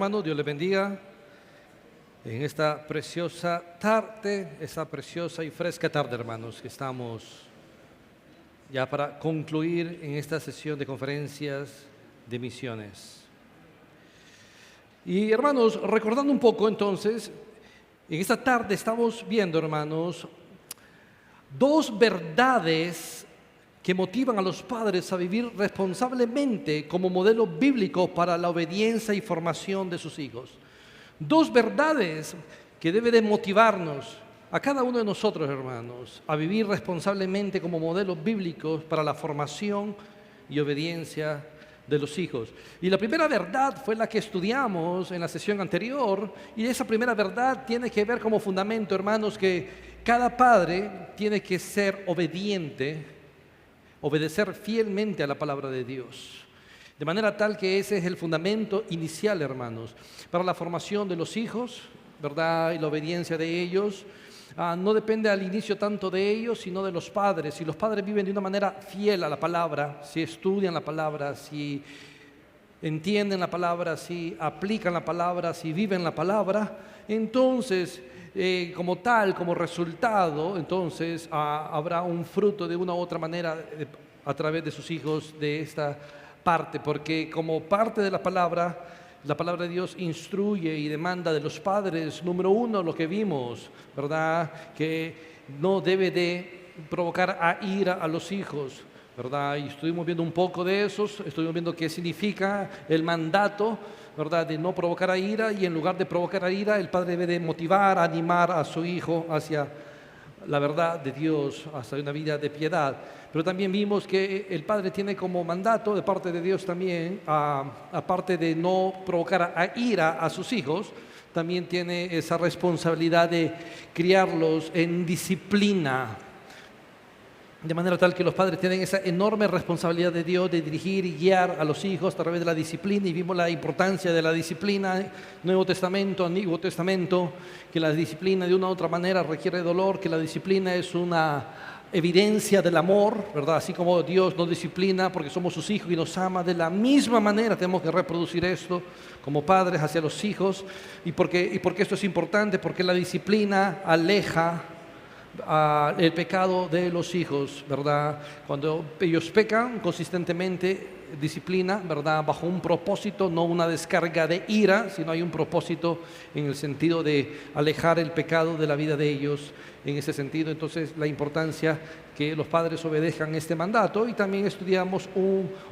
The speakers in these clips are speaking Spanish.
Hermano, Dios le bendiga en esta preciosa tarde, esta preciosa y fresca tarde, hermanos, que estamos ya para concluir en esta sesión de conferencias de misiones. Y hermanos, recordando un poco entonces, en esta tarde estamos viendo, hermanos, dos verdades que motivan a los padres a vivir responsablemente como modelo bíblico para la obediencia y formación de sus hijos. Dos verdades que deben de motivarnos a cada uno de nosotros, hermanos, a vivir responsablemente como modelos bíblicos para la formación y obediencia de los hijos. Y la primera verdad fue la que estudiamos en la sesión anterior, y esa primera verdad tiene que ver como fundamento, hermanos, que cada padre tiene que ser obediente, obedecer fielmente a la palabra de Dios. De manera tal que ese es el fundamento inicial, hermanos, para la formación de los hijos, ¿verdad? Y la obediencia de ellos. No depende al inicio tanto de ellos, sino de los padres. Si los padres viven de una manera fiel a la palabra, si estudian la palabra, si entienden la palabra, si aplican la palabra, si viven la palabra, entonces como tal, como resultado, entonces habrá un fruto de una u otra manera a través de sus hijos de esta parte, porque como parte de la palabra de Dios instruye y demanda de los padres, número uno, lo que vimos, ¿verdad? Que no debe de provocar a ira a los hijos, ¿verdad? Y estuvimos viendo un poco de eso, estuvimos viendo qué significa el mandato, ¿verdad? De no provocar a ira, y en lugar de provocar a ira, el padre debe de motivar, animar a su hijo hacia la verdad de Dios, hacia una vida de piedad. Pero también vimos que el padre tiene como mandato de parte de Dios también, aparte de no provocar a ira a sus hijos, también tiene esa responsabilidad de criarlos en disciplina. De manera tal que los padres tienen esa enorme responsabilidad de Dios de dirigir y guiar a los hijos a través de la disciplina, y vimos la importancia de la disciplina, Nuevo Testamento, Antiguo Testamento, que la disciplina de una u otra manera requiere dolor, que la disciplina es una evidencia del amor, ¿verdad? Así como Dios nos disciplina porque somos sus hijos y nos ama, de la misma manera tenemos que reproducir esto como padres hacia los hijos. ¿Y por qué esto es importante? Porque la disciplina aleja el pecado de los hijos, ¿verdad? Cuando ellos pecan consistentemente, disciplina, ¿verdad? Bajo un propósito, no una descarga de ira, sino hay un propósito en el sentido de alejar el pecado de la vida de ellos. En ese sentido, entonces, la importancia que los padres obedezcan este mandato. Y también estudiamos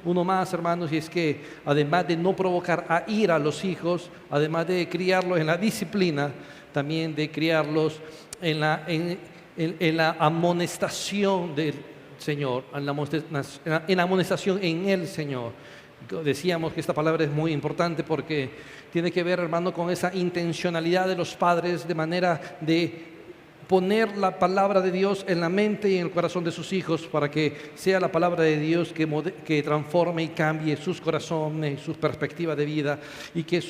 uno más, hermanos, y es que además de no provocar a ira a los hijos, además de criarlos en la disciplina, también de criarlos en la amonestación del Señor, en la amonestación en el Señor. Decíamos que esta palabra es muy importante porque tiene que ver, hermano, con esa intencionalidad de los padres, de manera de poner la palabra de Dios en la mente y en el corazón de sus hijos, para que sea la palabra de Dios que transforme y cambie sus corazones, sus perspectivas de vida, y que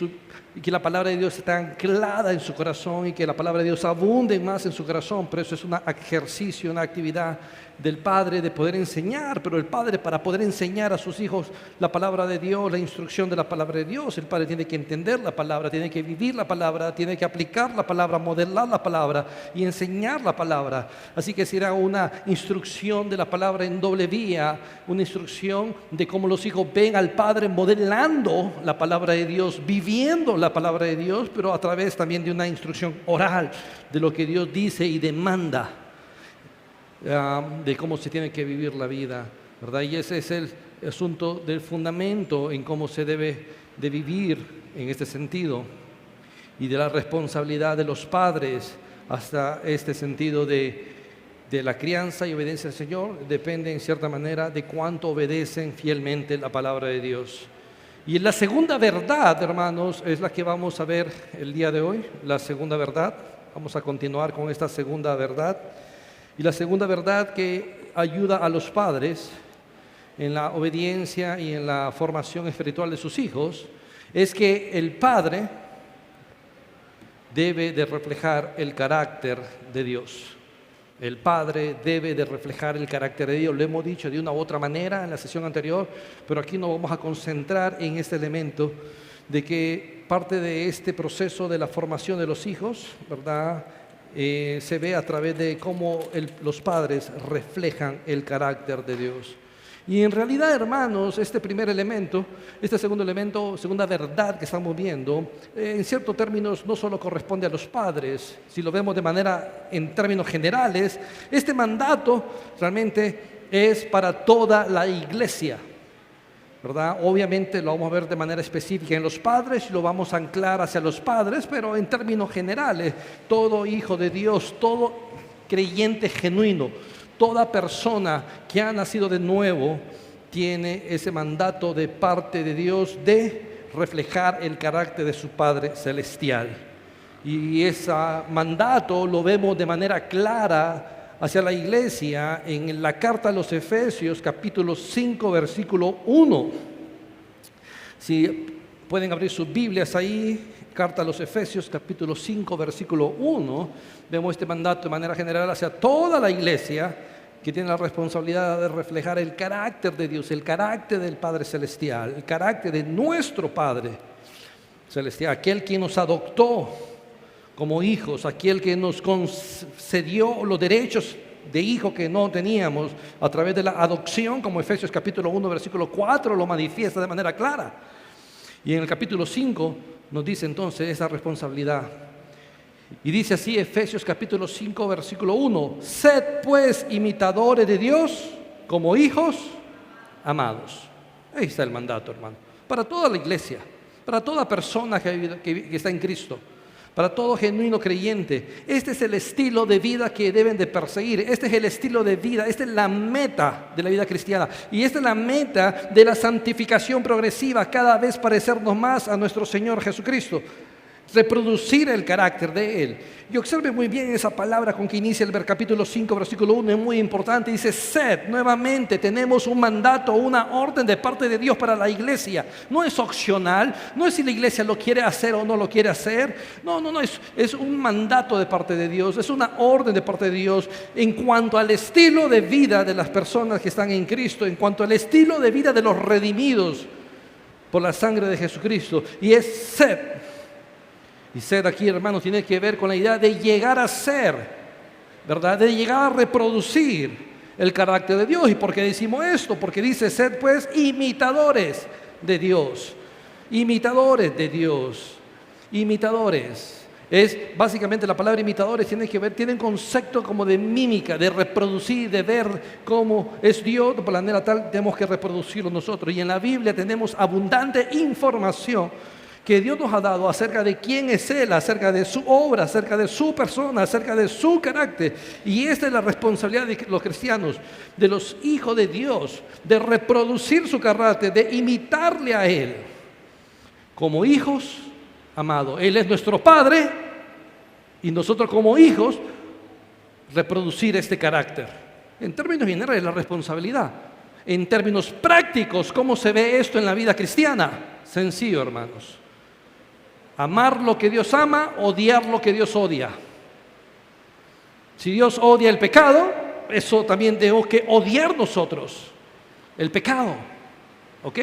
la palabra de Dios esté anclada en su corazón, y que la palabra de Dios abunde más en su corazón. Pero eso es un ejercicio, una actividad del padre de poder enseñar. Pero el padre, para poder enseñar a sus hijos la palabra de Dios, la instrucción de la palabra de Dios, el padre tiene que entender la palabra, tiene que vivir la palabra, tiene que aplicar la palabra, modelar la palabra y enseñar la palabra. Así que será una instrucción de la palabra en doble vía, una instrucción de cómo los hijos ven al padre modelando la palabra de Dios, viviendo la palabra de Dios, pero a través también de una instrucción oral de lo que Dios dice y demanda, de cómo se tiene que vivir la vida, ¿verdad? Y ese es el asunto del fundamento en cómo se debe de vivir en este sentido, y de la responsabilidad de los padres hasta este sentido de la crianza y obediencia al Señor. Depende en cierta manera de cuánto obedecen fielmente la palabra de Dios. Y la segunda verdad, hermanos, es la que vamos a ver el día de hoy. La segunda verdad, vamos a continuar con esta segunda verdad. Y la segunda verdad que ayuda a los padres en la obediencia y en la formación espiritual de sus hijos es que el padre debe de reflejar el carácter de Dios. El Padre debe de reflejar el carácter de Dios. Lo hemos dicho de una u otra manera en la sesión anterior, pero aquí nos vamos a concentrar en este elemento de que parte de este proceso de la formación de los hijos, ¿verdad? Se ve a través de cómo los padres reflejan el carácter de Dios. Y en realidad, hermanos, este primer elemento, este segundo elemento, segunda verdad que estamos viendo, en ciertos términos no solo corresponde a los padres. Si lo vemos de manera, en términos generales, este mandato realmente es para toda la iglesia, ¿verdad? Obviamente lo vamos a ver de manera específica en los padres y lo vamos a anclar hacia los padres, pero en términos generales, todo hijo de Dios, todo creyente genuino, toda persona que ha nacido de nuevo tiene ese mandato de parte de Dios de reflejar el carácter de su Padre Celestial. Y ese mandato lo vemos de manera clara hacia la iglesia en la carta a los Efesios, capítulo 5, versículo 1. Si pueden abrir sus Biblias ahí, carta a los Efesios, capítulo 5, versículo 1, vemos este mandato de manera general hacia toda la iglesia que tiene la responsabilidad de reflejar el carácter de Dios, el carácter del Padre Celestial, el carácter de nuestro Padre Celestial, aquel que nos adoptó como hijos, aquel que nos concedió los derechos de hijo que no teníamos a través de la adopción, como Efesios capítulo 1, versículo 4 lo manifiesta de manera clara. Y en el capítulo 5 nos dice entonces esa responsabilidad. Y dice así Efesios capítulo 5, versículo 1: sed pues imitadores de Dios como hijos amados. Ahí está el mandato, hermano, para toda la iglesia, para toda persona que está en Cristo, para todo genuino creyente. Este es el estilo de vida que deben de perseguir. Este es el estilo de vida, esta es la meta de la vida cristiana. Y esta es la meta de la santificación progresiva, cada vez parecernos más a nuestro Señor Jesucristo. Reproducir el carácter de Él. Y observe muy bien esa palabra con que inicia el capítulo 5, versículo 1, es muy importante. Dice sed. Nuevamente tenemos un mandato, una orden de parte de Dios para la iglesia. No es opcional, no es si la iglesia lo quiere hacer o no lo quiere hacer. No, es un mandato de parte de Dios, es una orden de parte de Dios en cuanto al estilo de vida de las personas que están en Cristo, en cuanto al estilo de vida de los redimidos por la sangre de Jesucristo. Y es sed. Y ser aquí, hermanos, tiene que ver con la idea de llegar a ser, ¿verdad? De llegar a reproducir el carácter de Dios. ¿Y por qué decimos esto? Porque dice, sed pues imitadores de Dios. Imitadores de Dios. Imitadores. Es básicamente la palabra imitadores tienen concepto como de mímica, de reproducir, de ver cómo es Dios, de manera tal tenemos que reproducirlo nosotros. Y en la Biblia tenemos abundante información que Dios nos ha dado acerca de quién es Él, acerca de su obra, acerca de su persona, acerca de su carácter. Y esta es la responsabilidad de los cristianos, de los hijos de Dios, de reproducir su carácter, de imitarle a Él como hijos amados. Él es nuestro Padre y nosotros como hijos reproducir este carácter. En términos generales, la responsabilidad. En términos prácticos, ¿cómo se ve esto en la vida cristiana? Sencillo, hermanos. Amar lo que Dios ama, odiar lo que Dios odia. Si Dios odia el pecado, eso también tenemos que odiar nosotros, el pecado. ¿Ok?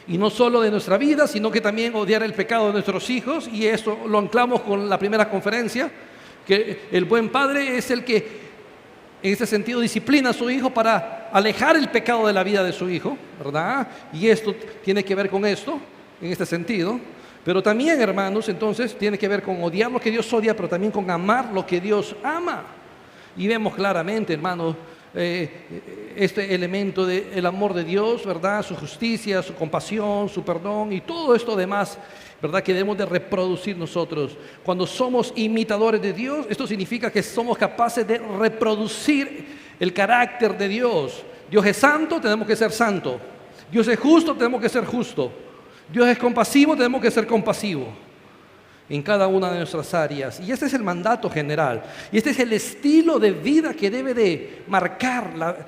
Y no solo de nuestra vida, sino que también odiar el pecado de nuestros hijos. Y esto lo anclamos con la primera conferencia, que el buen padre es el que en ese sentido disciplina a su hijo para alejar el pecado de la vida de su hijo, ¿verdad? Y esto tiene que ver con esto, en este sentido. Pero también, hermanos, entonces tiene que ver con odiar lo que Dios odia, pero también con amar lo que Dios ama. Y vemos claramente, hermanos, este elemento del amor de Dios, ¿verdad? Su justicia, su compasión, su perdón y todo esto demás, ¿verdad? Que debemos de reproducir nosotros. Cuando somos imitadores de Dios, esto significa que somos capaces de reproducir el carácter de Dios. Dios es santo, tenemos que ser santo. Dios es justo, tenemos que ser justo. Dios es compasivo, tenemos que ser compasivos en cada una de nuestras áreas. Y este es el mandato general. Y este es el estilo de vida que debe de marcar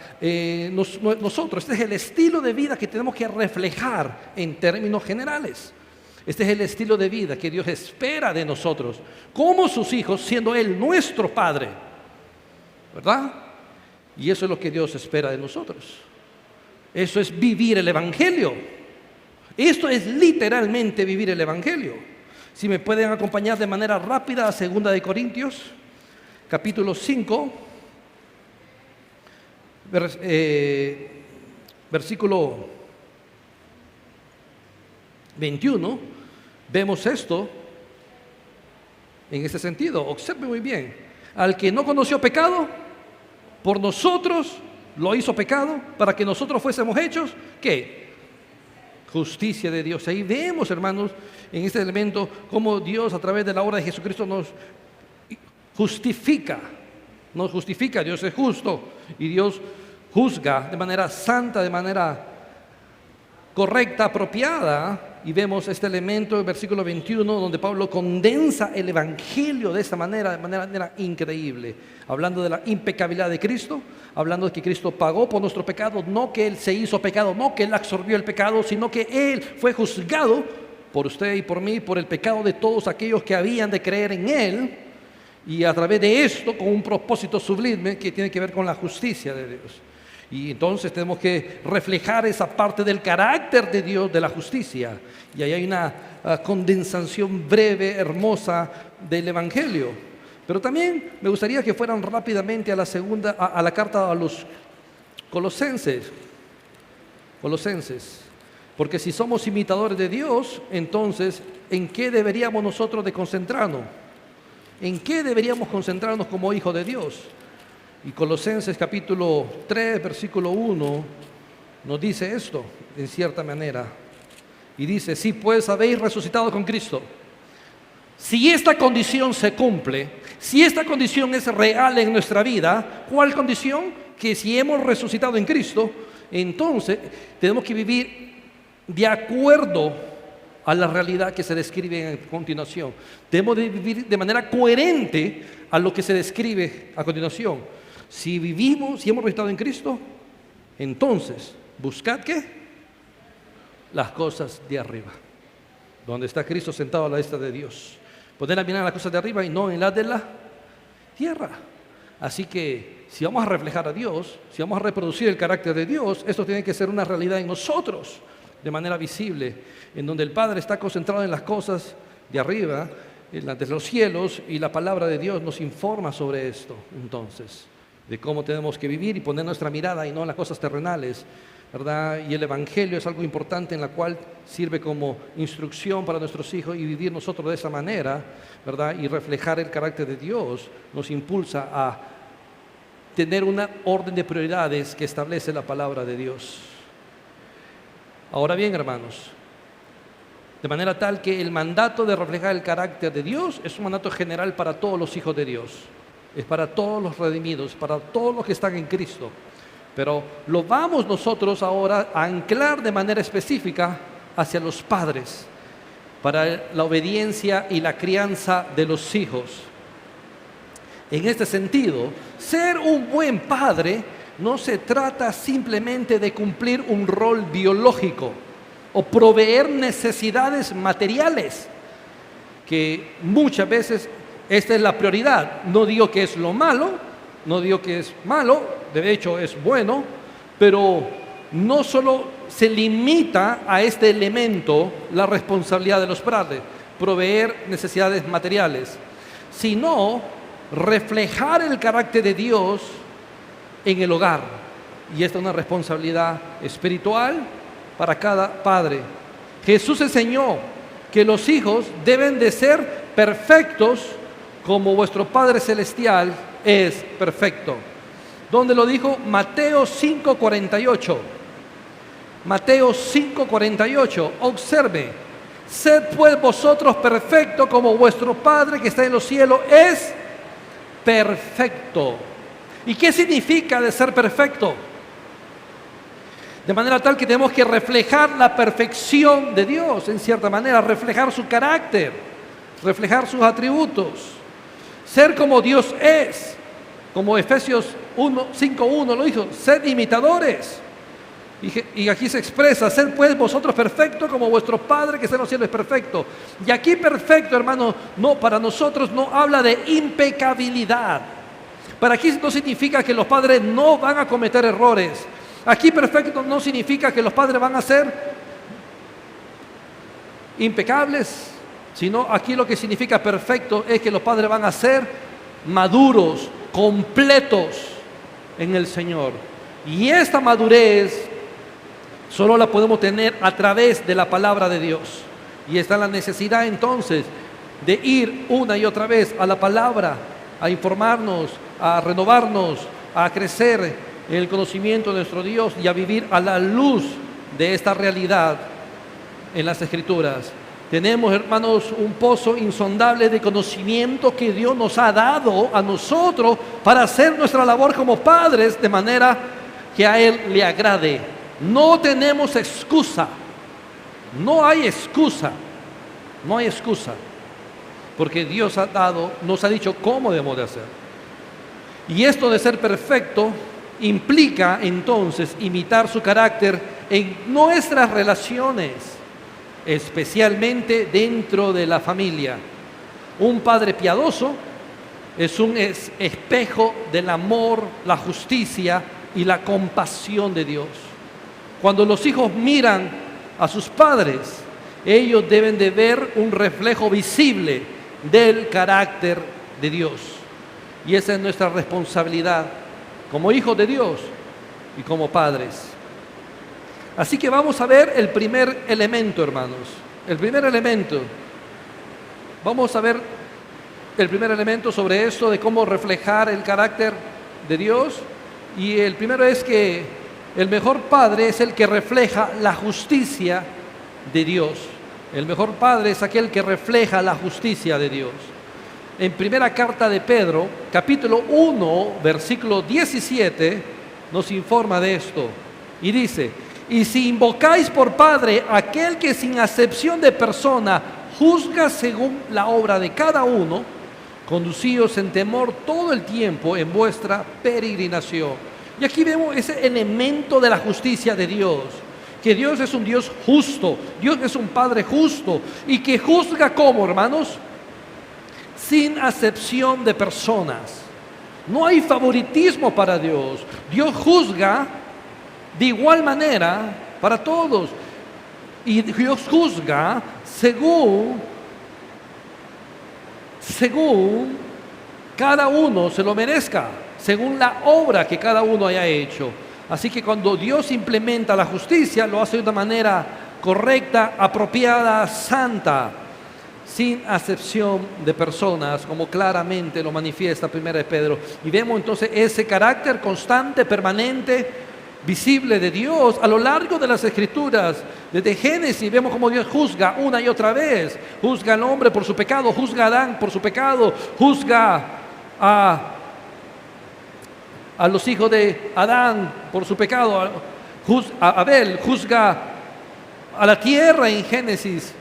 nosotros. Este es el estilo de vida que tenemos que reflejar en términos generales. Este es el estilo de vida que Dios espera de nosotros, como sus hijos, siendo Él nuestro Padre, ¿verdad? Y eso es lo que Dios espera de nosotros. Eso es vivir el Evangelio. Esto es literalmente vivir el Evangelio. Si me pueden acompañar de manera rápida a 2 de Corintios, capítulo 5, versículo 21, vemos esto en ese sentido. Observe muy bien. Al que no conoció pecado, por nosotros lo hizo pecado, para que nosotros fuésemos hechos, ¿qué? Justicia de Dios. Ahí vemos, hermanos, en este elemento, cómo Dios a través de la obra de Jesucristo nos justifica. Nos justifica. Dios es justo y Dios juzga de manera santa, de manera correcta, apropiada. Y vemos este elemento en versículo 21, donde Pablo condensa el Evangelio de esta manera, de manera increíble, hablando de la impecabilidad de Cristo, hablando de que Cristo pagó por nuestro pecado, no que Él se hizo pecado, no que Él absorbió el pecado, sino que Él fue juzgado por usted y por mí, por el pecado de todos aquellos que habían de creer en Él, y a través de esto, con un propósito sublime que tiene que ver con la justicia de Dios. Y entonces tenemos que reflejar esa parte del carácter de Dios, de la justicia. Y ahí hay una condensación breve, hermosa del Evangelio. Pero también me gustaría que fueran rápidamente a la carta a los Colosenses. Porque si somos imitadores de Dios, entonces, ¿en qué deberíamos nosotros de concentrarnos? ¿En qué deberíamos concentrarnos como hijos de Dios? Y Colosenses capítulo 3, versículo 1, nos dice esto, en cierta manera. Y dice, sí, pues habéis resucitado con Cristo. Si esta condición se cumple, si esta condición es real en nuestra vida, ¿cuál condición? Que si hemos resucitado en Cristo, entonces tenemos que vivir de acuerdo a la realidad que se describe a continuación. Debemos de vivir de manera coherente a lo que se describe a continuación. Si vivimos, si hemos resucitado en Cristo, entonces, buscad ¿qué? Las cosas de arriba, donde está Cristo sentado a la diestra de Dios. Poder mirar en las cosas de arriba y no en las de la tierra. Así que, si vamos a reflejar a Dios, si vamos a reproducir el carácter de Dios, esto tiene que ser una realidad en nosotros, de manera visible, en donde el Padre está concentrado en las cosas de arriba, de los cielos, y la palabra de Dios nos informa sobre esto, entonces, de cómo tenemos que vivir y poner nuestra mirada y no en las cosas terrenales, ¿verdad? Y el Evangelio es algo importante en la cual sirve como instrucción para nuestros hijos, y vivir nosotros de esa manera, ¿verdad? Y reflejar el carácter de Dios nos impulsa a tener una orden de prioridades que establece la palabra de Dios. Ahora bien, hermanos, de manera tal que el mandato de reflejar el carácter de Dios es un mandato general para todos los hijos de Dios. Es para todos los redimidos, para todos los que están en Cristo. Pero lo vamos nosotros ahora a anclar de manera específica hacia los padres, para la obediencia y la crianza de los hijos. En este sentido, ser un buen padre no se trata simplemente de cumplir un rol biológico o proveer necesidades materiales, que muchas veces esta es la prioridad. No digo que es lo malo, no digo que es malo, de hecho es bueno, pero no solo se limita a este elemento la responsabilidad de los padres, proveer necesidades materiales, sino reflejar el carácter de Dios en el hogar. Y esta es una responsabilidad espiritual para cada padre. Jesús enseñó que los hijos deben de ser perfectos como vuestro Padre Celestial es perfecto. ¿Dónde lo dijo? Mateo 5:48. Mateo 5:48. Observe. Sed pues vosotros perfectos como vuestro Padre que está en los cielos es perfecto. ¿Y qué significa de ser perfecto? De manera tal que tenemos que reflejar la perfección de Dios, en cierta manera, reflejar su carácter, reflejar sus atributos. Ser como Dios es, como Efesios 5:1 lo dijo, sed imitadores. Y aquí se expresa, sed pues vosotros perfectos como vuestro Padre que está en los cielos es perfecto. Y aquí perfecto, hermano, no, para nosotros no habla de impecabilidad. Para aquí no significa que los padres no van a cometer errores. Aquí perfecto no significa que los padres van a ser impecables, sino aquí lo que significa perfecto es que los padres van a ser maduros, completos en el Señor. Y esta madurez solo la podemos tener a través de la palabra de Dios. Y está la necesidad entonces de ir una y otra vez a la palabra, a informarnos, a renovarnos, a crecer en el conocimiento de nuestro Dios y a vivir a la luz de esta realidad en las Escrituras. Tenemos, hermanos, un pozo insondable de conocimiento que Dios nos ha dado a nosotros para hacer nuestra labor como padres de manera que a Él le agrade. No tenemos excusa, no hay excusa, no hay excusa, porque Dios nos ha dicho cómo debemos de hacer. Y esto de ser perfecto implica entonces imitar su carácter en nuestras relaciones, especialmente dentro de la familia. Un padre piadoso es un espejo del amor, la justicia y la compasión de Dios. Cuando los hijos miran a sus padres, ellos deben de ver un reflejo visible del carácter de Dios. Y esa es nuestra responsabilidad como hijos de Dios y como padres. Así que vamos a ver el primer elemento, hermanos. El primer elemento. Vamos a ver el primer elemento sobre esto de cómo reflejar el carácter de Dios. Y el primero es que el mejor padre es el que refleja la justicia de Dios. El mejor padre es aquel que refleja la justicia de Dios. En primera carta de Pedro, capítulo 1, versículo 17, nos informa de esto. Y dice: y si invocáis por Padre aquel que sin acepción de persona juzga según la obra de cada uno, conducíos en temor todo el tiempo en vuestra peregrinación. Y aquí vemos ese elemento de la justicia de Dios, que Dios es un Dios justo, Dios es un Padre justo, y que juzga ¿cómo, hermanos? Sin acepción de personas. No hay favoritismo para Dios. Dios juzga de igual manera para todos. Y Dios juzga según cada uno se lo merezca, según la obra que cada uno haya hecho. Así que cuando Dios implementa la justicia, lo hace de una manera correcta, apropiada, santa, sin acepción de personas, como claramente lo manifiesta 1 Pedro. Y vemos entonces ese carácter constante, permanente, visible de Dios a lo largo de las Escrituras. Desde Génesis vemos cómo Dios juzga una y otra vez. Juzga al hombre por su pecado, juzga a Adán por su pecado, juzga a los hijos de Adán por su pecado, a Abel, juzga a la tierra en Génesis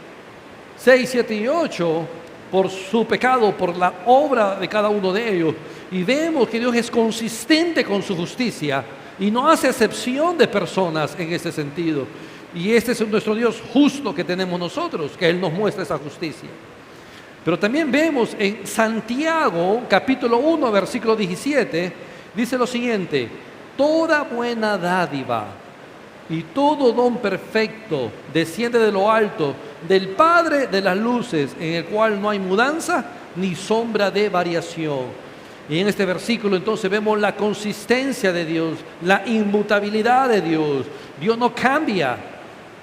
6, 7 y 8 por su pecado, por la obra de cada uno de ellos. Y vemos que Dios es consistente con su justicia y no hace excepción de personas en ese sentido. Y este es nuestro Dios justo que tenemos nosotros, que Él nos muestra esa justicia. Pero también vemos en Santiago, capítulo 1, versículo 17, dice lo siguiente: toda buena dádiva y todo don perfecto desciende de lo alto, del Padre de las luces, en el cual no hay mudanza ni sombra de variación. Y en este versículo entonces vemos la consistencia de Dios, la inmutabilidad de Dios. Dios no cambia.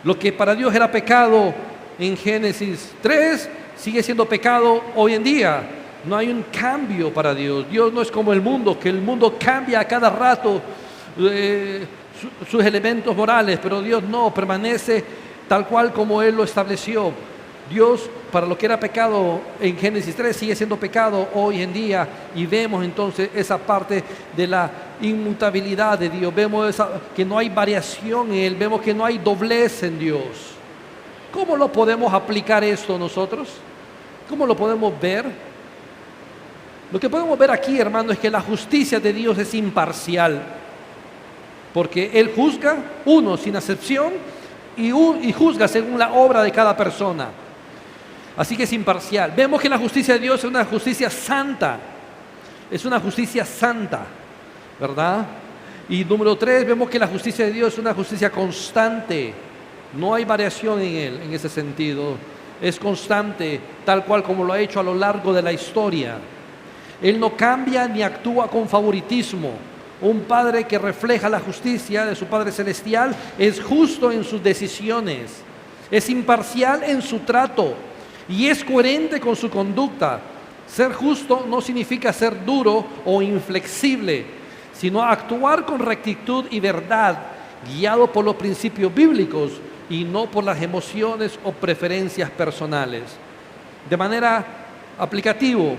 Lo que para Dios era pecado en Génesis 3 sigue siendo pecado hoy en día. No hay un cambio para Dios. Dios no es como el mundo, que el mundo cambia a cada rato sus elementos morales, pero Dios no, permanece tal cual como Él lo estableció. Dios, para lo que era pecado en Génesis 3, sigue siendo pecado hoy en día. Y vemos entonces esa parte de la inmutabilidad de Dios. Vemos que no hay variación en Él, vemos que no hay doblez en Dios. ¿Cómo lo podemos aplicar esto nosotros? ¿Cómo lo podemos ver? Lo que podemos ver aquí, hermano, es que la justicia de Dios es imparcial, porque Él juzga, uno, sin acepción, y juzga según la obra de cada persona. Así que es imparcial. Vemos que la justicia de Dios es una justicia santa. Es una justicia santa, ¿verdad? Y número 3, vemos que la justicia de Dios es una justicia constante. No hay variación en Él, en ese sentido. es constante, tal cual como lo ha hecho a lo largo de la historia. Él no cambia ni actúa con favoritismo. Un Padre que refleja la justicia de su Padre Celestial es justo en sus decisiones, es imparcial en su trato y es coherente con su conducta. Ser justo no significa ser duro o inflexible, sino actuar con rectitud y verdad, guiado por los principios bíblicos y no por las emociones o preferencias personales. De manera aplicativa,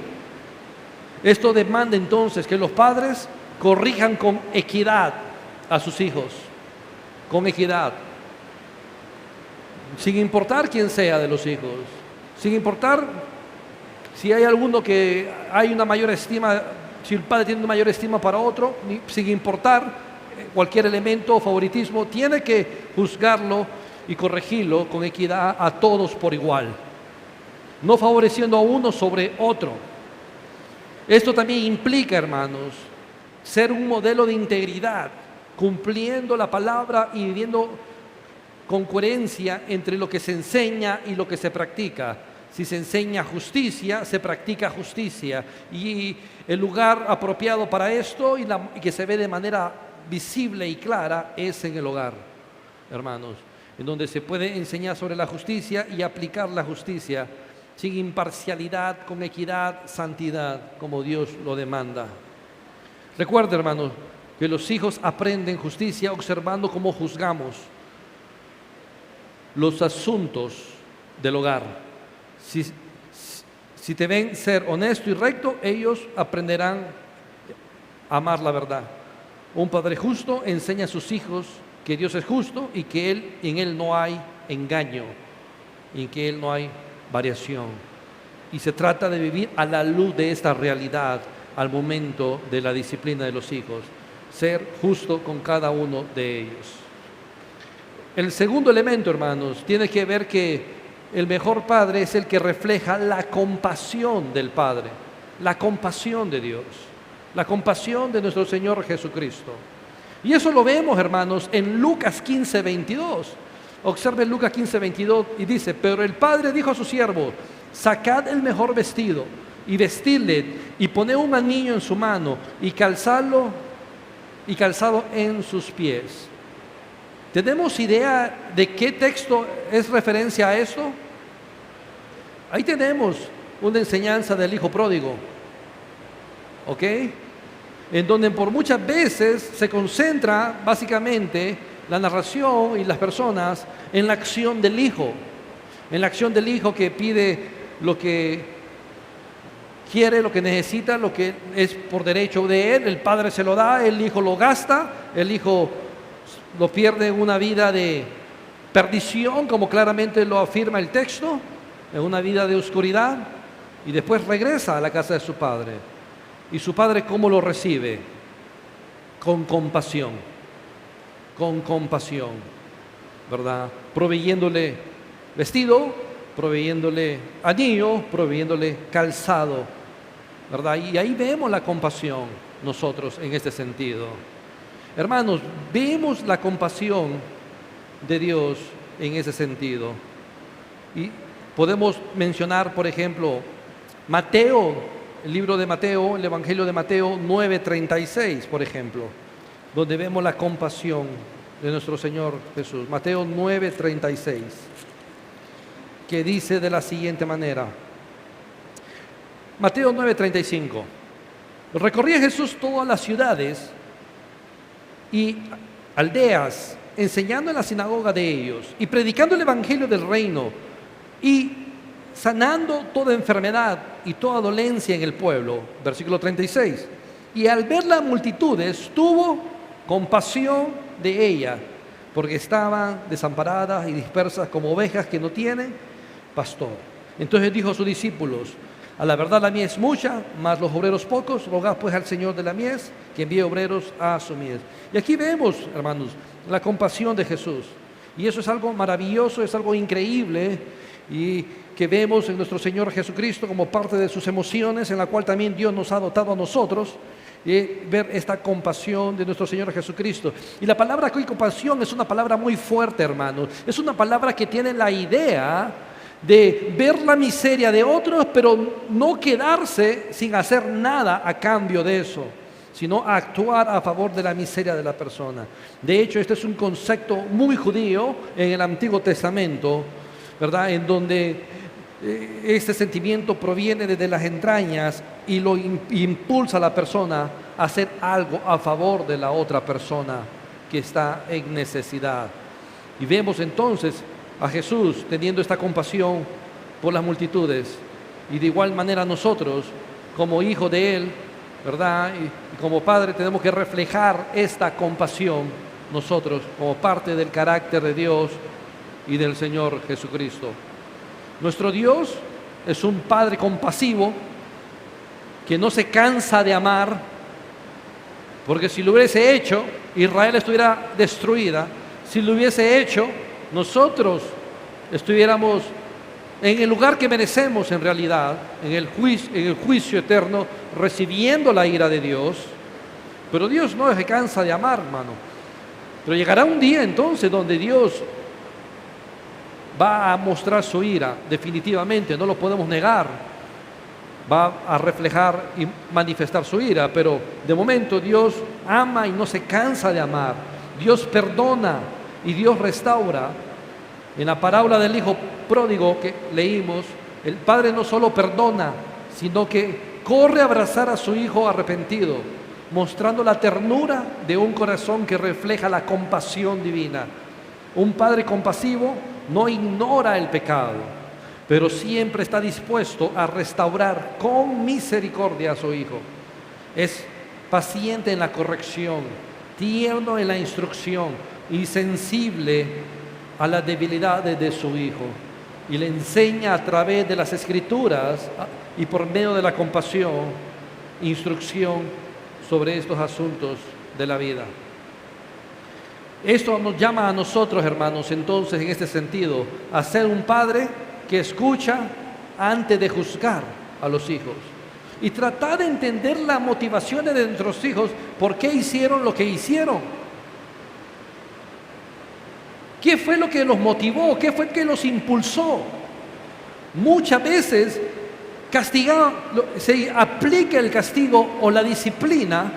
esto demanda entonces que los padres corrijan con equidad a sus hijos, con equidad, sin importar quién sea de los hijos, sin importar si hay alguno que hay una mayor estima, si el padre tiene una mayor estima para otro, sin importar cualquier elemento o favoritismo, tiene que juzgarlo y corregirlo con equidad a todos por igual, no favoreciendo a uno sobre otro. Esto también implica, hermanos, ser un modelo de integridad, cumpliendo la palabra y viviendo con coherencia entre lo que se enseña y lo que se practica. Si se enseña justicia, se practica justicia. Y el lugar apropiado para esto y que se ve de manera visible y clara es en el hogar, hermanos, en donde se puede enseñar sobre la justicia y aplicar la justicia sin imparcialidad, con equidad, santidad, como Dios lo demanda. Recuerda, hermanos, que los hijos aprenden justicia observando cómo juzgamos los asuntos del hogar. Si te ven ser honesto y recto, ellos aprenderán a amar la verdad. Un padre justo enseña a sus hijos que Dios es justo y que en Él no hay engaño, y en que Él no hay variación. Y se trata de vivir a la luz de esta realidad al momento de la disciplina de los hijos, ser justo con cada uno de ellos. El segundo elemento, hermanos, tiene que ver que el mejor padre es el que refleja la compasión del Padre, la compasión de Dios, la compasión de nuestro Señor Jesucristo. Y eso lo vemos, hermanos, en Lucas 15:22. Observe Lucas 15:22 y dice: pero el padre dijo a su siervo: sacad el mejor vestido y vestidle, y poned un anillo en su mano y calzado en sus pies. ¿Tenemos idea de qué texto es referencia a esto? Ahí tenemos una enseñanza del hijo pródigo, ¿ok? En donde por muchas veces se concentra básicamente la narración y las personas en la acción del hijo, que pide lo que quiere, lo que necesita, lo que es por derecho de él. El padre se lo da, el hijo lo gasta, el hijo lo pierde en una vida de perdición, como claramente lo afirma el texto, en una vida de oscuridad, y después regresa a la casa de su padre. ¿Y su padre cómo lo recibe? Con compasión, ¿verdad? Proveyéndole vestido, proveyéndole anillo, proveyéndole calzado, ¿verdad? Y ahí vemos la compasión nosotros en este sentido. Hermanos, vemos la compasión de Dios en ese sentido. Y podemos mencionar, por ejemplo, Mateo, el libro de Mateo, el Evangelio de Mateo 9:36, por ejemplo, donde vemos la compasión de nuestro Señor Jesús. Mateo 9:36, que dice de la siguiente manera. Mateo 9:35. Recorría Jesús todas las ciudades y aldeas, enseñando en la sinagoga de ellos y predicando el evangelio del reino y sanando toda enfermedad y toda dolencia en el pueblo. Versículo 36. Y al ver las multitudes tuvo compasión de ella, porque estaban desamparadas y dispersas como ovejas que no tienen pastor. Entonces dijo a sus discípulos: a la verdad la mies es mucha, mas los obreros pocos. Rogad pues al Señor de la mies que envíe obreros a su mies. Y aquí vemos, hermanos, la compasión de Jesús. Y eso es algo maravilloso, es algo increíble, y que vemos en nuestro Señor Jesucristo como parte de sus emociones, en la cual también Dios nos ha dotado a nosotros, ver esta compasión de nuestro Señor Jesucristo. Y la palabra compasión es una palabra muy fuerte, hermanos. Es una palabra que tiene la idea de ver la miseria de otros, pero no quedarse sin hacer nada a cambio de eso, sino actuar a favor de la miseria de la persona. De hecho, este es un concepto muy judío en el Antiguo Testamento, ¿verdad? En donde este sentimiento proviene desde las entrañas y lo impulsa a la persona a hacer algo a favor de la otra persona que está en necesidad. Y vemos entonces a Jesús teniendo esta compasión por las multitudes, y de igual manera nosotros, como hijo de Él, ¿verdad? Y como padre tenemos que reflejar esta compasión nosotros como parte del carácter de Dios y del Señor Jesucristo. Nuestro Dios es un Padre compasivo que no se cansa de amar, porque si lo hubiese hecho, Israel estuviera destruida. Si lo hubiese hecho, nosotros estuviéramos en el lugar que merecemos en realidad, en el juicio eterno, recibiendo la ira de Dios. Pero Dios no se cansa de amar, hermano. Pero llegará un día entonces donde Dios va a mostrar su ira, definitivamente, no lo podemos negar. Va a reflejar y manifestar su ira, pero de momento Dios ama y no se cansa de amar. Dios perdona y Dios restaura. En la parábola del hijo pródigo que leímos, el padre no solo perdona, sino que corre a abrazar a su hijo arrepentido, mostrando la ternura de un corazón que refleja la compasión divina. Un padre compasivo no ignora el pecado, pero siempre está dispuesto a restaurar con misericordia a su hijo. Es paciente en la corrección, tierno en la instrucción y sensible a las debilidades de su hijo. Y le enseña a través de las Escrituras y por medio de la compasión, instrucción sobre estos asuntos de la vida. Esto nos llama a nosotros, hermanos, entonces, en este sentido, a ser un padre que escucha antes de juzgar a los hijos y tratar de entender las motivaciones de nuestros hijos, por qué hicieron lo que hicieron. ¿Qué fue lo que los motivó? ¿Qué fue que los impulsó? Muchas veces se aplica el castigo o la disciplina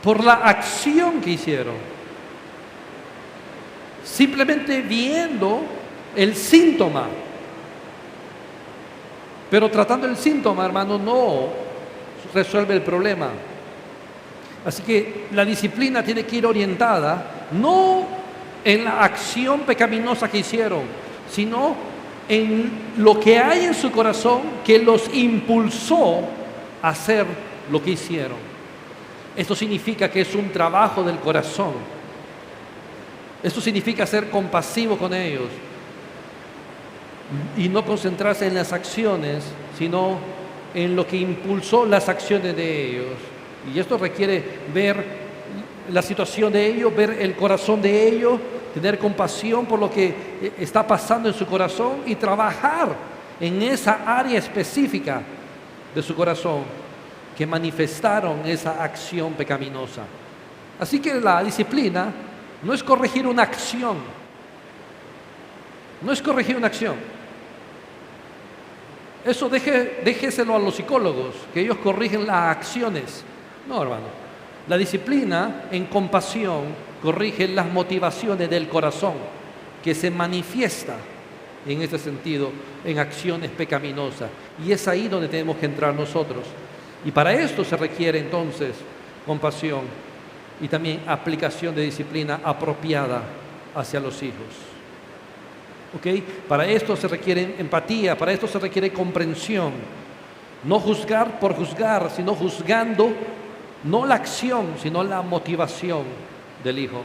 por la acción que hicieron. Simplemente viendo el síntoma. Pero tratando el síntoma, hermano, no resuelve el problema. Así que la disciplina tiene que ir orientada no en la acción pecaminosa que hicieron, sino en lo que hay en su corazón que los impulsó a hacer lo que hicieron. Esto significa que es un trabajo del corazón. Esto significa ser compasivo con ellos y no concentrarse en las acciones, sino en lo que impulsó las acciones de ellos. Y esto requiere ver la situación de ellos, ver el corazón de ellos, tener compasión por lo que está pasando en su corazón y trabajar en esa área específica de su corazón que manifestaron esa acción pecaminosa. Así que la disciplina no es corregir una acción, no es corregir una acción. Eso déjeselo a los psicólogos, que ellos corrigen las acciones. No, hermano. La disciplina en compasión corrige las motivaciones del corazón que se manifiesta en este sentido en acciones pecaminosas. Y es ahí donde tenemos que entrar nosotros. Y para esto se requiere entonces compasión y también aplicación de disciplina apropiada hacia los hijos. ¿Ok? Para esto se requiere empatía, para esto se requiere comprensión. No juzgar por juzgar, sino juzgando no la acción, sino la motivación del hijo.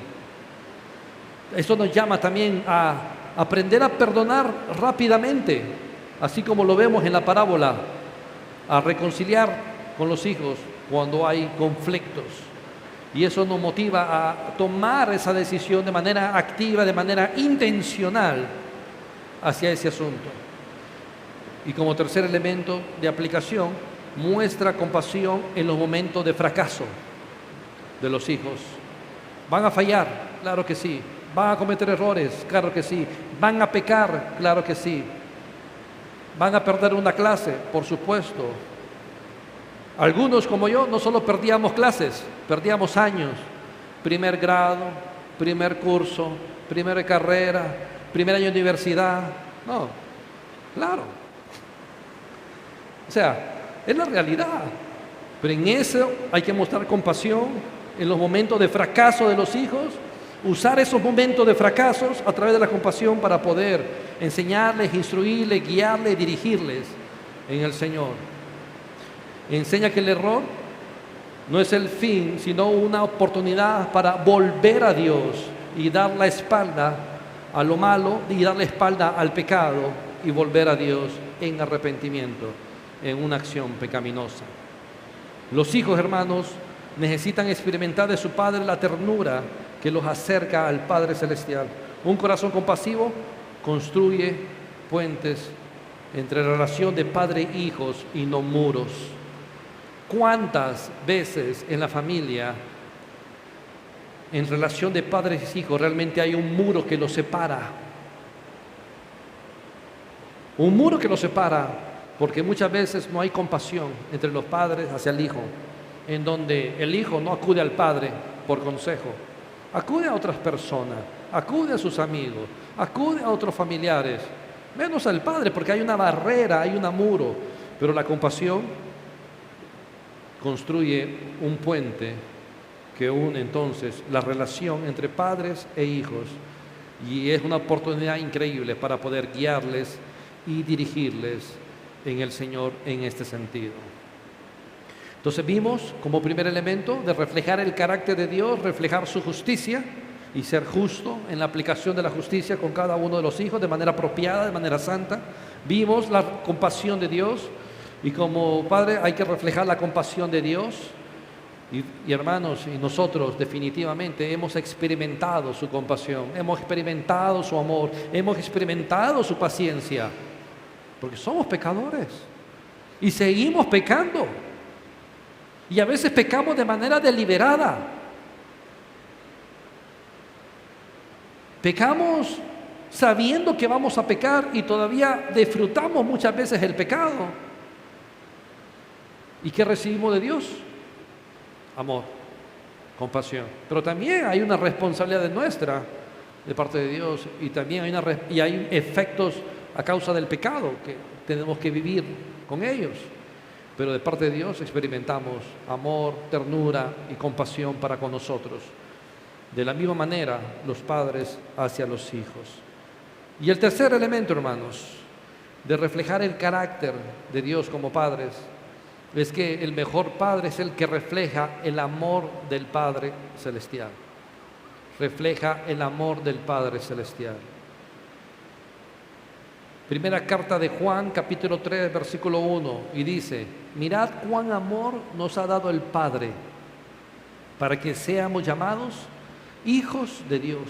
Esto nos llama también a aprender a perdonar rápidamente, así como lo vemos en la parábola, a reconciliar con los hijos cuando hay conflictos. Y eso nos motiva a tomar esa decisión de manera activa, de manera intencional hacia ese asunto. Y como tercer elemento de aplicación, muestra compasión en los momentos de fracaso de los hijos. ¿Van a fallar? Claro que sí. ¿Van a cometer errores? Claro que sí. ¿Van a pecar? Claro que sí. Van a perder una clase, por supuesto. Algunos como yo no solo perdíamos clases, perdíamos años. Primer grado, primer curso, primera carrera, primer año de universidad. No, claro. O sea, es la realidad. Pero en eso hay que mostrar compasión en los momentos de fracaso de los hijos, usar esos momentos de fracasos a través de la compasión para poder enseñarles, instruirles, guiarles, dirigirles en el Señor. Enseña que el error no es el fin, sino una oportunidad para volver a Dios y dar la espalda a lo malo y dar la espalda al pecado y volver a Dios en arrepentimiento, en una acción pecaminosa. Los hijos, hermanos, necesitan experimentar de su Padre la ternura que los acerca al Padre Celestial. Un corazón compasivo construye puentes entre la relación de padre e hijos y no muros. ¿Cuántas veces en la familia, en relación de padres y hijos, realmente hay un muro que los separa? Un muro que los separa porque muchas veces no hay compasión entre los padres hacia el hijo, en donde el hijo no acude al padre por consejo, acude a otras personas, acude a sus amigos, acude a otros familiares, menos al padre porque hay una barrera, hay un muro, pero la compasión construye un puente que une entonces la relación entre padres e hijos y es una oportunidad increíble para poder guiarles y dirigirles en el Señor en este sentido. Entonces vimos como primer elemento de reflejar el carácter de Dios, reflejar su justicia y ser justo en la aplicación de la justicia con cada uno de los hijos de manera apropiada, de manera santa. Vimos la compasión de Dios y como padre hay que reflejar la compasión de Dios y hermanos, y nosotros definitivamente hemos experimentado su compasión, hemos experimentado su amor, hemos experimentado su paciencia, porque somos pecadores y seguimos pecando. Y a veces pecamos de manera deliberada. Pecamos sabiendo que vamos a pecar y todavía disfrutamos muchas veces el pecado. ¿Y qué recibimos de Dios? Amor, compasión. Pero también hay una responsabilidad nuestra de parte de Dios y también hay efectos a causa del pecado que tenemos que vivir con ellos. Pero de parte de Dios experimentamos amor, ternura y compasión para con nosotros. De la misma manera, los padres hacia los hijos. Y el tercer elemento, hermanos, de reflejar el carácter de Dios como padres, es que el mejor padre es el que refleja el amor del Padre Celestial. Refleja el amor del Padre Celestial. Primera carta de Juan, capítulo 3, versículo 1, y dice: mirad cuán amor nos ha dado el Padre, para que seamos llamados hijos de Dios.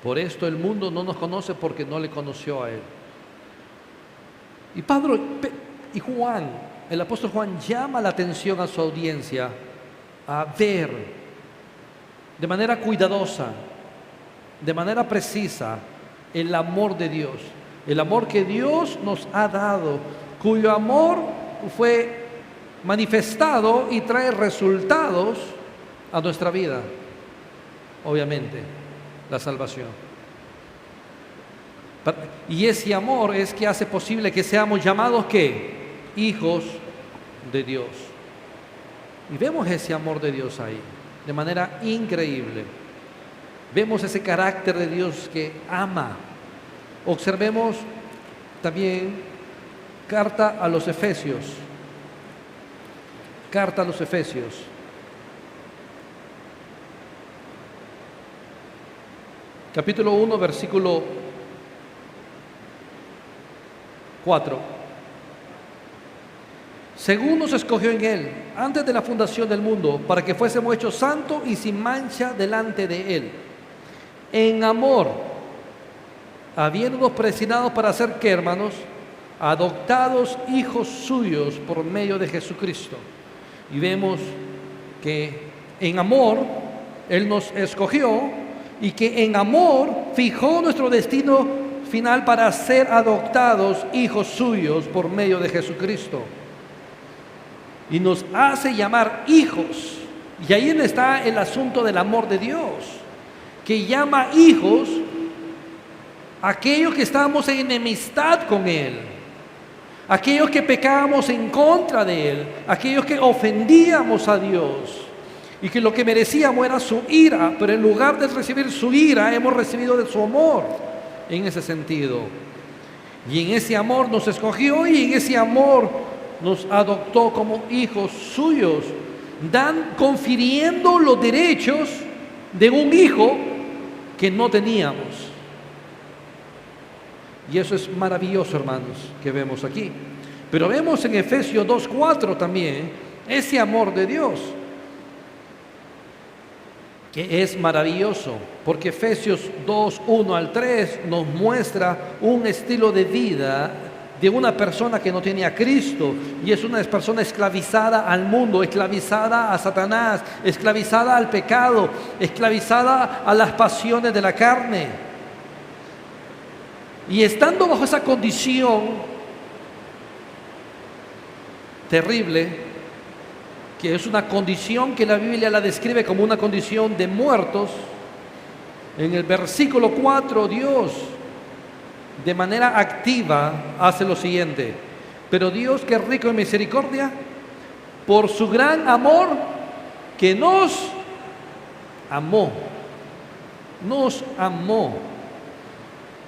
Por esto el mundo no nos conoce porque no le conoció a Él. Y Juan, el apóstol Juan llama la atención a su audiencia a ver de manera cuidadosa, de manera precisa, el amor de Dios. El amor que Dios nos ha dado, cuyo amor fue manifestado y trae resultados a nuestra vida. Obviamente, la salvación. Y ese amor es que hace posible que seamos llamados ¿qué? Hijos de Dios. Y vemos ese amor de Dios ahí, de manera increíble. Vemos ese carácter de Dios que ama. Observemos también carta a los Efesios. Carta a los Efesios. Capítulo 1, versículo 4. Según nos escogió en Él, antes de la fundación del mundo, para que fuésemos hechos santos y sin mancha delante de Él. En amor, habiéndonos predestinados para ser, ¿qué, hermanos? Adoptados hijos suyos por medio de Jesucristo. Y vemos que en amor Él nos escogió y que en amor fijó nuestro destino final para ser adoptados hijos suyos por medio de Jesucristo. Y nos hace llamar hijos. Y ahí está el asunto del amor de Dios, que llama hijos a aquellos que estábamos en enemistad con Él, aquellos que pecábamos en contra de Él, aquellos que ofendíamos a Dios y que lo que merecíamos era su ira, pero en lugar de recibir su ira hemos recibido de su amor en ese sentido. Y en ese amor nos escogió y en ese amor nos adoptó como hijos suyos, confiriendo los derechos de un hijo que no teníamos. Y eso es maravilloso, hermanos, que vemos aquí. Pero vemos en Efesios 2:4 también ese amor de Dios, que es maravilloso, porque Efesios 2:1 al 3 nos muestra un estilo de vida de una persona que no tiene a Cristo, y es una persona esclavizada al mundo, esclavizada a Satanás, esclavizada al pecado, esclavizada a las pasiones de la carne. Y estando bajo esa condición terrible, que es una condición que la Biblia la describe como una condición de muertos, en el versículo 4 Dios de manera activa hace lo siguiente: pero Dios, que es rico en misericordia, por su gran amor que nos amó.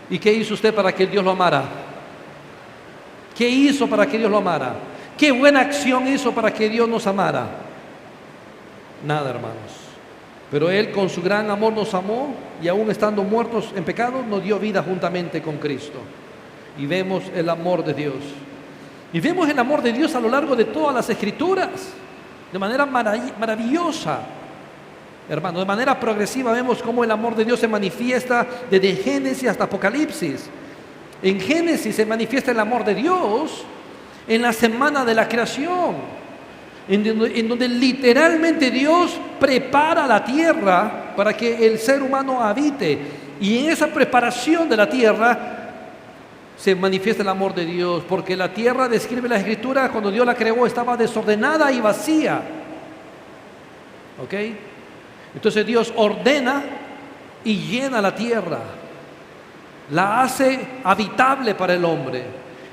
¿Y qué hizo usted para que Dios lo amara? ¿Qué hizo para que Dios lo amara? ¿Qué buena acción hizo para que Dios nos amara? Nada, hermanos. Pero Él con su gran amor nos amó, y aún estando muertos en pecado nos dio vida juntamente con Cristo. Y vemos el amor de Dios. Y vemos el amor de Dios a lo largo de todas las Escrituras, de manera maravillosa. Hermano, de manera progresiva vemos cómo el amor de Dios se manifiesta desde Génesis hasta Apocalipsis. En Génesis se manifiesta el amor de Dios en la semana de la creación, en donde literalmente Dios prepara la tierra para que el ser humano habite. Y en esa preparación de la tierra se manifiesta el amor de Dios, porque la tierra, describe la Escritura, cuando Dios la creó, estaba desordenada y vacía. ¿Ok? Entonces Dios ordena y llena la tierra, la hace habitable para el hombre.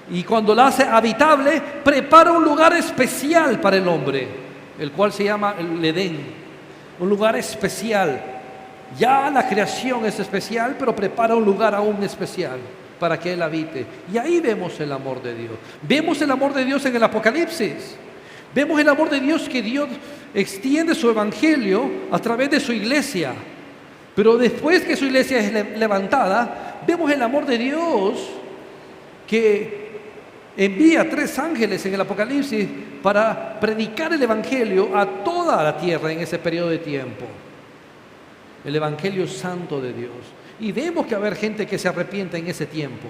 Y cuando la hace habitable, prepara un lugar especial para el hombre, el cual se llama el Edén, un lugar especial. Ya la creación es especial, pero prepara un lugar aún especial para que Él habite. Y ahí vemos el amor de Dios. Vemos el amor de Dios en el Apocalipsis. Vemos el amor de Dios, que Dios extiende su evangelio a través de su iglesia. Pero después que su iglesia es levantada, vemos el amor de Dios, que envía 3 ángeles en el Apocalipsis para predicar el evangelio a toda la tierra en ese periodo de tiempo. El evangelio santo de Dios. Y vemos que va a haber gente que se arrepienta en ese tiempo,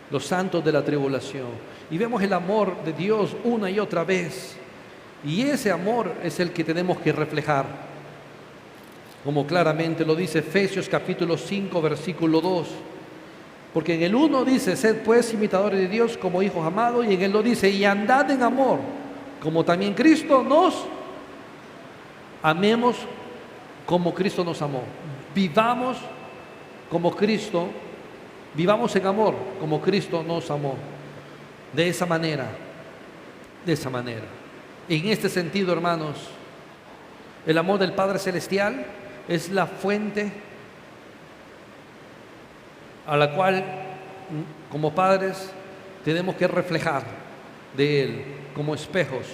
los santos de la tribulación. Y vemos el amor de Dios una y otra vez. Y ese amor es el que tenemos que reflejar, como claramente lo dice Efesios capítulo 5, versículo 2. Porque en el 1 dice: sed pues imitadores de Dios como hijos amados. Y en el 2 dice: y andad en amor, como también Cristo nos amemos, como Cristo nos amó. Vivamos como Cristo, vivamos en amor, como Cristo nos amó. De esa manera. En este sentido, hermanos, el amor del Padre Celestial es la fuente a la cual, como padres, tenemos que reflejar de Él como espejos.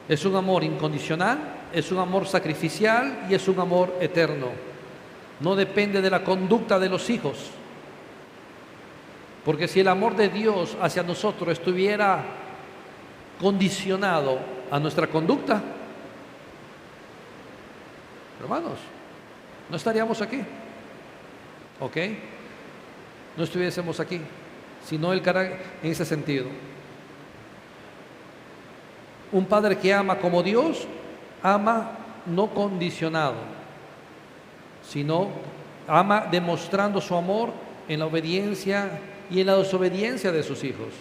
Es un amor incondicional, es un amor sacrificial y es un amor eterno. No depende de la conducta de los hijos. Porque si el amor de Dios hacia nosotros estuviera condicionado a nuestra conducta, hermanos, no estaríamos aquí. ¿Ok? No estuviésemos aquí, sino el carácter en ese sentido. Un padre que ama como Dios, ama no condicionado, sino Ama demostrando su amor en la obediencia y en la desobediencia de sus hijos.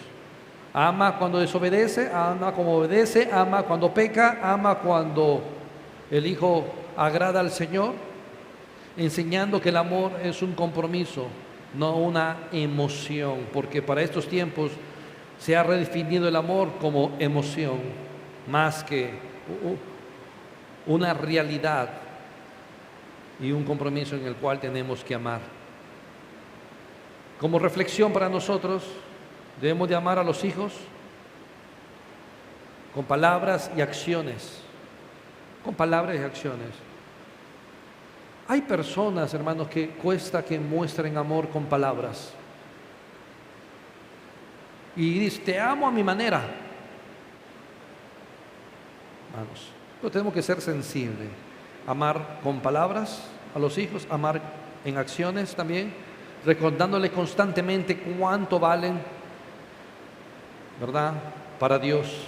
Ama cuando desobedece, ama como obedece, ama cuando peca, ama cuando el hijo agrada al Señor, enseñando que el amor es un compromiso, no una emoción, porque para estos tiempos se ha redefinido el amor como emoción, más que una realidad y un compromiso en el cual tenemos que amar. Como reflexión para nosotros, debemos de amar a los hijos con palabras y acciones. Con palabras y acciones. Hay personas, hermanos, que cuesta que muestren amor con palabras. Y dice, te amo a mi manera. Hermanos, pero tenemos que ser sensibles. Amar con palabras a los hijos, amar en acciones también, recordándole constantemente cuánto valen, ¿verdad?, para Dios.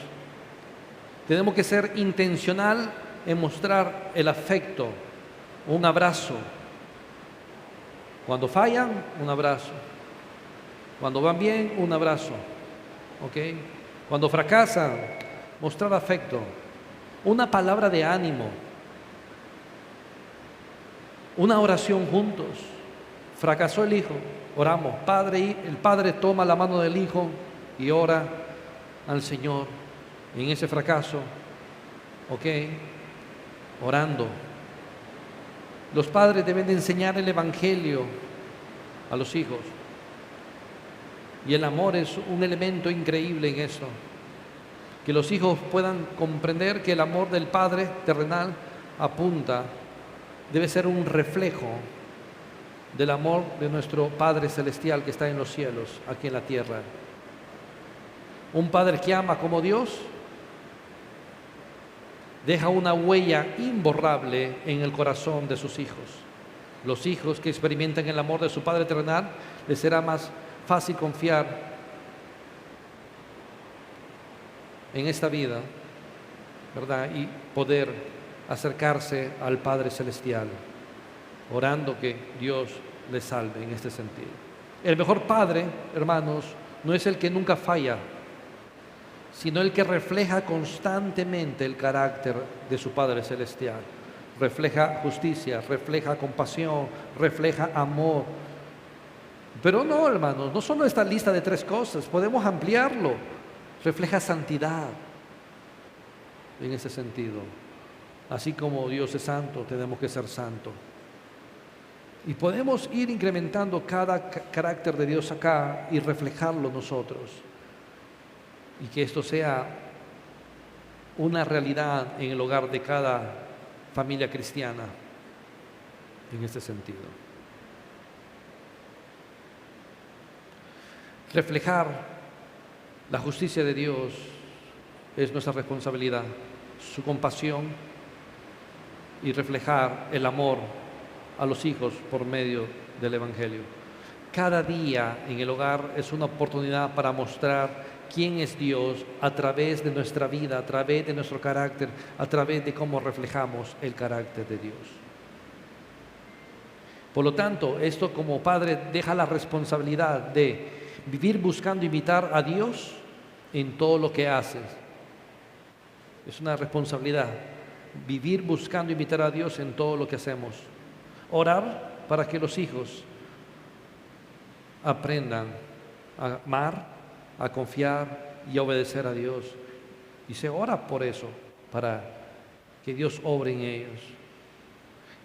Tenemos que ser intencional en mostrar el afecto, un abrazo. Cuando fallan, un abrazo. Cuando van bien, un abrazo. ¿Ok? Cuando fracasan, mostrar afecto. Una palabra de ánimo. Una oración juntos. Fracasó el hijo, oramos. El padre toma la mano del hijo y ora al Señor en ese fracaso. ¿Ok? Orando. Los padres deben de enseñar el Evangelio a los hijos. Y el amor es un elemento increíble en esto. Que los hijos puedan comprender que el amor del Padre terrenal debe ser un reflejo del amor de nuestro Padre Celestial que está en los cielos, aquí en la tierra. Un Padre que ama como Dios deja una huella imborrable en el corazón de sus hijos. Los hijos que experimentan el amor de su Padre terrenal, les será más fácil confiar en esta vida, ¿verdad? Y poder acercarse al Padre Celestial, orando que Dios les salve en este sentido. El mejor padre, hermanos, no es el que nunca falla, sino el que refleja constantemente el carácter de su Padre Celestial. Refleja justicia, refleja compasión, refleja amor. Pero no, hermanos, no solo esta lista de 3 cosas, podemos ampliarlo. Refleja santidad en ese sentido. Así como Dios es santo, tenemos que ser santos. Y podemos ir incrementando cada carácter de Dios acá y reflejarlo nosotros. Y que esto sea una realidad en el hogar de cada familia cristiana en este sentido. Reflejar la justicia de Dios es nuestra responsabilidad, su compasión y reflejar el amor a los hijos por medio del Evangelio. Cada día en el hogar es una oportunidad para mostrar quién es Dios a través de nuestra vida, a través de nuestro carácter, a través de cómo reflejamos el carácter de Dios. Por lo tanto, esto como padre deja la responsabilidad de vivir buscando imitar a Dios en todo lo que haces. Es una responsabilidad, vivir buscando imitar a Dios en todo lo que hacemos. Orar para que los hijos aprendan a amar, a confiar y a obedecer a Dios. Y se ora por eso, para que Dios obre en ellos.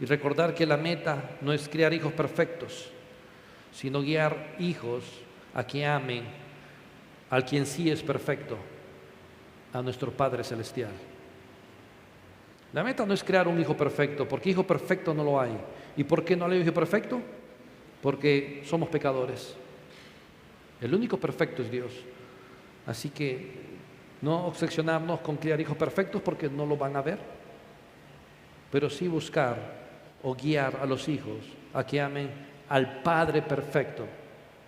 Y recordar que la meta no es criar hijos perfectos, sino guiar hijos a que amen al quien sí es perfecto, a nuestro Padre Celestial. La meta no es crear un hijo perfecto, porque hijo perfecto no lo hay. ¿Y por qué no hay hijo perfecto? Porque somos pecadores. El único perfecto es Dios. Así que no obsesionarnos con criar hijos perfectos porque no lo van a ver, pero sí buscar o guiar a los hijos a que amen al Padre perfecto.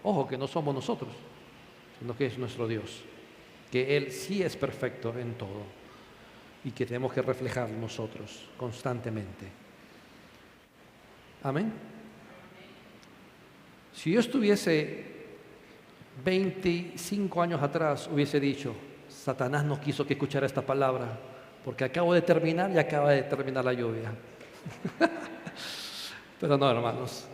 Ojo, que no somos nosotros, sino que es nuestro Dios, que Él sí es perfecto en todo y que tenemos que reflejar nosotros constantemente. Amén. Si yo estuviese 25 años atrás, hubiese dicho, Satanás no quiso que escuchara esta palabra, porque acabo de terminar y acaba de terminar la lluvia. Pero no, hermanos,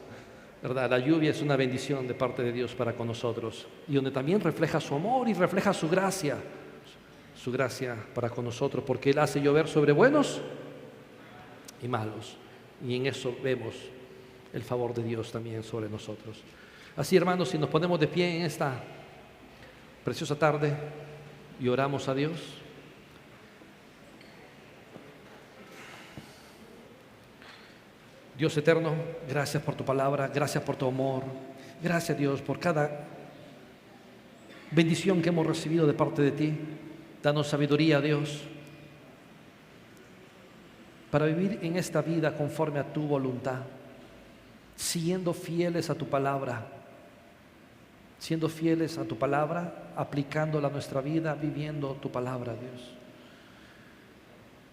¿verdad? La lluvia es una bendición de parte de Dios para con nosotros, y donde también refleja su amor y refleja su gracia para con nosotros, porque Él hace llover sobre buenos y malos, y en eso vemos el favor de Dios también sobre nosotros. Así, hermanos, si nos ponemos de pie en esta preciosa tarde y oramos a Dios. Dios eterno, gracias por tu palabra, gracias por tu amor, gracias, Dios, por cada bendición que hemos recibido de parte de ti. Danos sabiduría, Dios, para vivir en esta vida conforme a tu voluntad, siendo fieles a tu palabra, aplicándola a nuestra vida, viviendo tu palabra, Dios.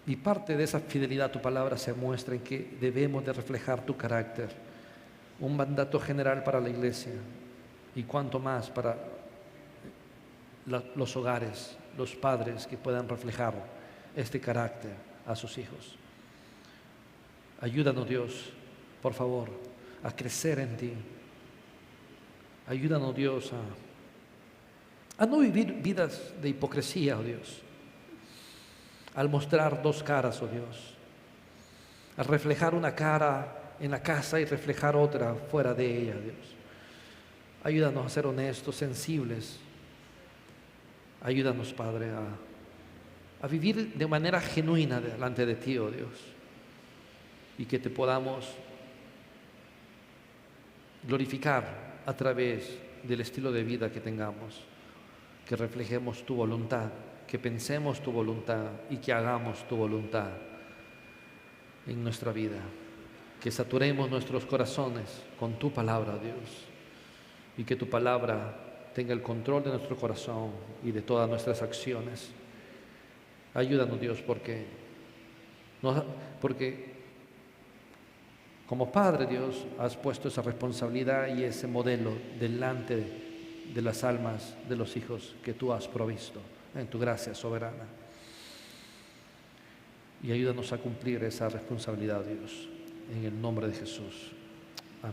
Y parte de esa fidelidad a tu palabra se muestra en que debemos de reflejar tu carácter, un mandato general para la iglesia y cuanto más para los hogares, los padres que puedan reflejar este carácter a sus hijos. Ayúdanos, Dios, por favor, a crecer en ti. Ayúdanos, Dios, a no vivir vidas de hipocresía, oh Dios, al mostrar dos caras, oh Dios, al reflejar una cara en la casa y reflejar otra fuera de ella, Dios. Ayúdanos a ser honestos, sensibles. Ayúdanos, Padre, a vivir de manera genuina delante de ti, oh Dios, y que te podamos glorificar a través del estilo de vida que tengamos, que reflejemos tu voluntad, que pensemos tu voluntad y que hagamos tu voluntad en nuestra vida, que saturemos nuestros corazones con tu palabra, Dios, y que tu palabra tenga el control de nuestro corazón y de todas nuestras acciones. Ayúdanos, Dios, porque como Padre, Dios, has puesto esa responsabilidad y ese modelo delante de las almas de los hijos que tú has provisto en tu gracia soberana. Y ayúdanos a cumplir esa responsabilidad, Dios, en el nombre de Jesús.